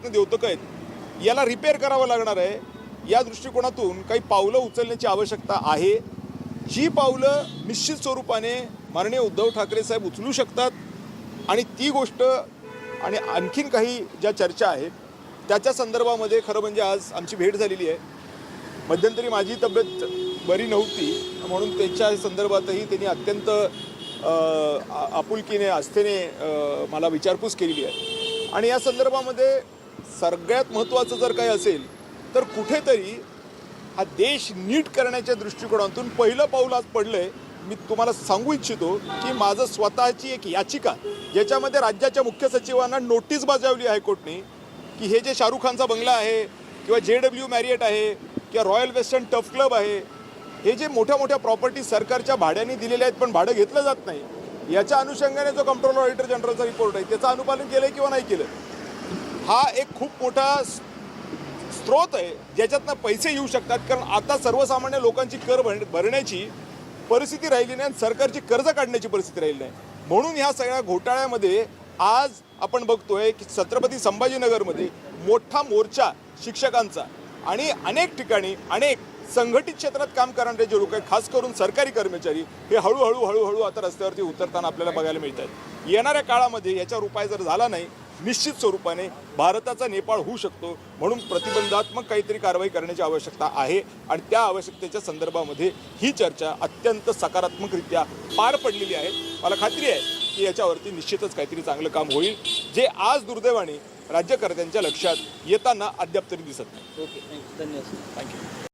भारतरत्न द्योतक आहेत याला रिपेअर करावं लागणार आहे। या दृष्टिकोनातून काही पावलं उचलण्याची आवश्यकता आहे। जी पावलं निश्चित स्वरूपाने माननीय उद्धव ठाकरे साहेब उचलू शकतात आणि ती गोष्ट आणि आणखीन काही ज्या चर्चा आहेत त्याच्या संदर्भामध्ये खरं म्हणजे आज आमची भेट झालेली आहे। मध्यंतरी माझी तब्येत बरी नव्हती म्हणून त्याच्या संदर्भातही त्यांनी अत्यंत आपुलकीने आस्थेने मला विचारपूस केलेली आहे आणि या संदर्भामध्ये सगळ्यात महत्त्वाचं जर काही असेल तर कुठेतरी हा देश नीट करण्याच्या दृष्टिकोनातून पहिलं पाऊल आज पडलंय। मी तुम्हाला सांगू इच्छितो की माझं स्वतःची एक याचिका ज्याच्यामध्ये राज्याच्या मुख्य सचिवांना नोटीस बजावली हायकोर्टने की हे जे शाहरुख खानचा बंगला आहे किंवा JW मॅरियट आहे किंवा रॉयल वेस्टर्न टफ क्लब आहे हे जे मोठ्या मोठ्या प्रॉपर्टी सरकारच्या भाड्याने दिलेल्या आहेत पण भाडं घेतलं जात नाही याच्या अनुषंगाने जो कंट्रोलर ऑडिटर जनरलचा रिपोर्ट आहे त्याचं अनुपालन केलं किंवा नाही केलं हा एक खूप मोठा स्रोत आहे ज्याच्यातनं पैसे येऊ शकतात। कारण आता सर्वसामान्य लोकांची कर भरण्याची परिस्थिती राहिली नाही आणि सरकारची कर्ज काढण्याची परिस्थिती राहिली नाही म्हणून ह्या सगळ्या घोटाळ्यामध्ये आज आपण बघतोय की छत्रपती संभाजीनगरमध्ये मोठा मोर्चा शिक्षकांचा आणि अनेक ठिकाणी अनेक संघटित क्षेत्रात काम करणारे जे लोक आहेत खास करून सरकारी कर्मचारी हे हळूहळू आता रस्त्यावरती उतरताना आपल्याला बघायला मिळत आहेत। येणाऱ्या काळामध्ये याच्यावर उपाय जर झाला नाही निश्चित स्वरूपाने भारताचा नेपाळ होऊ शकतो म्हणून प्रतिबंधात्मक काहीतरी कारवाई करण्याची आवश्यकता आहे आणि त्या आवश्यकतेच्या संदर्भामध्ये ही चर्चा अत्यंत सकारात्मकरित्या पार पडलेली आहे। मला खात्री आहे की याच्यावरती निश्चितच काहीतरी चांगलं काम होईल जे आज दुर्दैवाने राज्यकर्त्यांच्या लक्षात येताना अद्याप तरी दिसत नाही। ओके, धन्यवाद। थँक्यू।